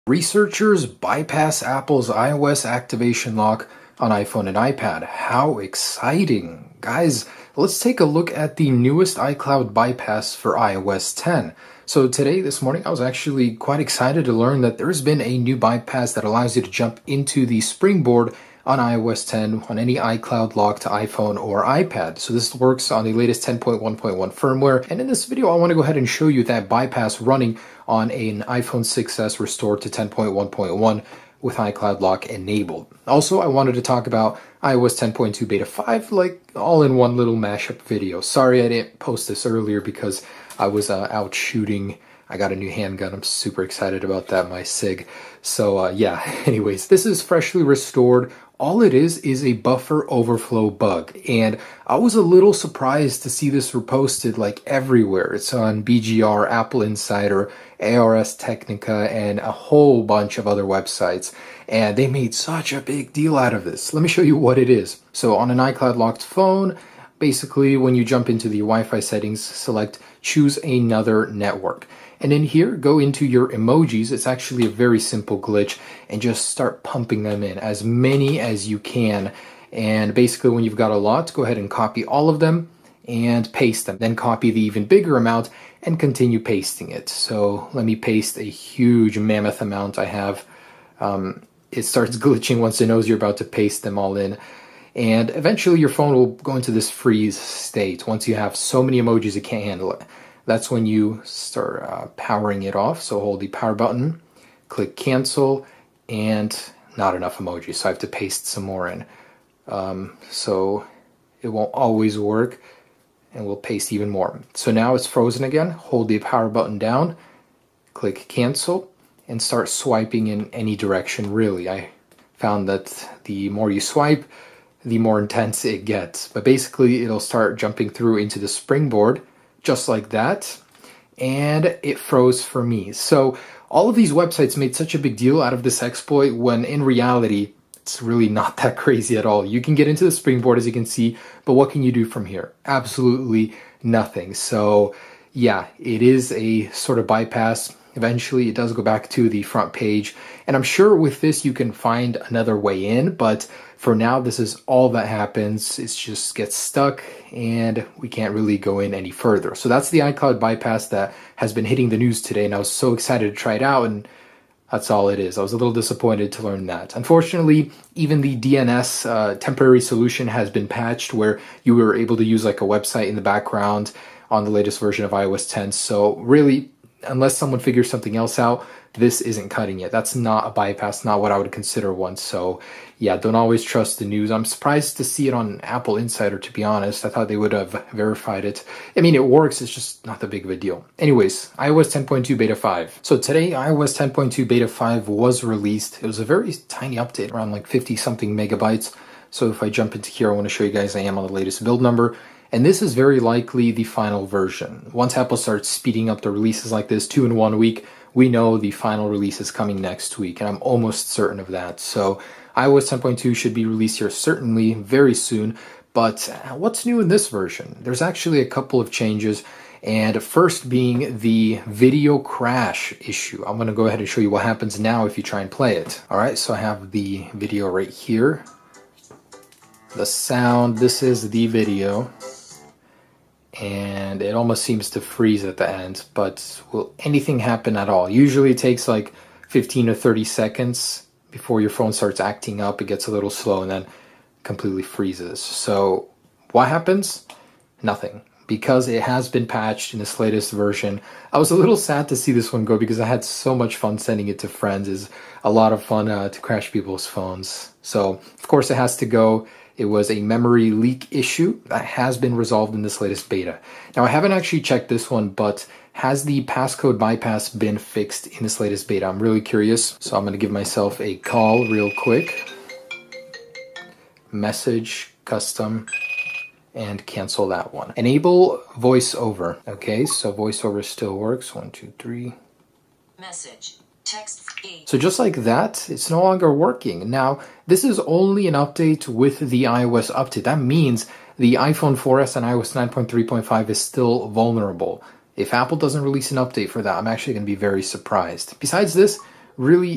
Researchers bypass Apple's iOS activation lock on iPhone and iPad. How exciting! Guys, let's take a look at the newest iCloud bypass for iOS 10. So this morning, I was actually quite excited to learn that there's been a new bypass that allows you to jump into the springboard on iOS 10 on any iCloud lock to iPhone or iPad. So this works on the latest 10.1.1 firmware. And in this video, I want to go ahead and show you that bypass running on an iPhone 6s restored to 10.1.1 with iCloud lock enabled. Also, I wanted to talk about iOS 10.2 beta 5, like all in one little mashup video. Sorry I didn't post this earlier because I was out shooting. I got a new handgun. I'm super excited about that, my SIG. So yeah, anyways, this is freshly restored. All it is a buffer overflow bug. And I was a little surprised to see this reposted like everywhere. It's on BGR, Apple Insider, Ars Technica, and a whole bunch of other websites. And they made such a big deal out of this. Let me show you what it is. So on an iCloud locked phone, basically when you jump into the Wi-Fi settings, select choose another network. And in here, go into your emojis. It's actually a very simple glitch, and just start pumping them in, as many as you can. And basically when you've got a lot, go ahead and copy all of them and paste them. Then copy the even bigger amount and continue pasting it. So let me paste a huge mammoth amount I have. It starts glitching once it knows you're about to paste them all in. And eventually your phone will go into this freeze state. Once you have so many emojis, it can't handle it. That's when you start powering it off. So hold the power button, click cancel, and not enough emojis. So I have to paste some more in. So it won't always work, and we'll paste even more. So now it's frozen again. Hold the power button down, click cancel, and start swiping in any direction, really. I found that the more you swipe, the more intense it gets. But basically, it'll start jumping through into the springboard, just like that, and it froze for me. So all of these websites made such a big deal out of this exploit when in reality, it's really not that crazy at all. You can get into the springboard, as you can see, but what can you do from here? Absolutely nothing. So yeah, it is a sort of bypass. Eventually, it does go back to the front page, and I'm sure with this you can find another way in, but for now, this is all that happens. It just gets stuck, and we can't really go in any further. So that's the iCloud bypass that has been hitting the news today, and I was so excited to try it out, and that's all it is. I was a little disappointed to learn that. Unfortunately, even the DNS temporary solution has been patched, where you were able to use like a website in the background on the latest version of iOS 10. So really, unless someone figures something else out, this isn't cutting it. That's not a bypass, not what I would consider one. So yeah, don't always trust the news. I'm surprised to see it on Apple Insider, to be honest. I thought they would have verified it. I mean, it works, it's just not that big of a deal. Anyways, iOS 10.2 beta 5. So today, iOS 10.2 beta 5 was released. It was a very tiny update, around like 50 something megabytes. So if I jump into here, I want to show you guys I am on the latest build number. And this is very likely the final version. Once Apple starts speeding up the releases like this, 2 in 1 week, we know the final release is coming next week, and I'm almost certain of that. So iOS 10.2 should be released here certainly very soon. But what's new in this version? There's actually a couple of changes, and first being the video crash issue. I'm going to go ahead and show you what happens now if you try and play it. All right, so I have the video right here. The sound, this is the video. And it almost seems to freeze at the end, but will anything happen at all? Usually it takes like 15 or 30 seconds before your phone starts acting up. It gets a little slow and then completely freezes. So what happens? Nothing, because it has been patched in this latest version. I was a little sad to see this one go because I had so much fun sending it to friends. It's a lot of fun to crash people's phones. So of course it has to go. It was a memory leak issue that has been resolved in this latest beta. Now, I haven't actually checked this one, but has the passcode bypass been fixed in this latest beta? I'm really curious, so I'm going to give myself a call real quick. Message, custom, and cancel that one. Enable voiceover. Okay, so voiceover still works. 1, 2, 3. Message. Text. So just like that, it's no longer working. Now, this is only an update with the iOS update. That means the iPhone 4S and iOS 9.3.5 is still vulnerable. If Apple doesn't release an update for that, I'm actually going to be very surprised. Besides this, really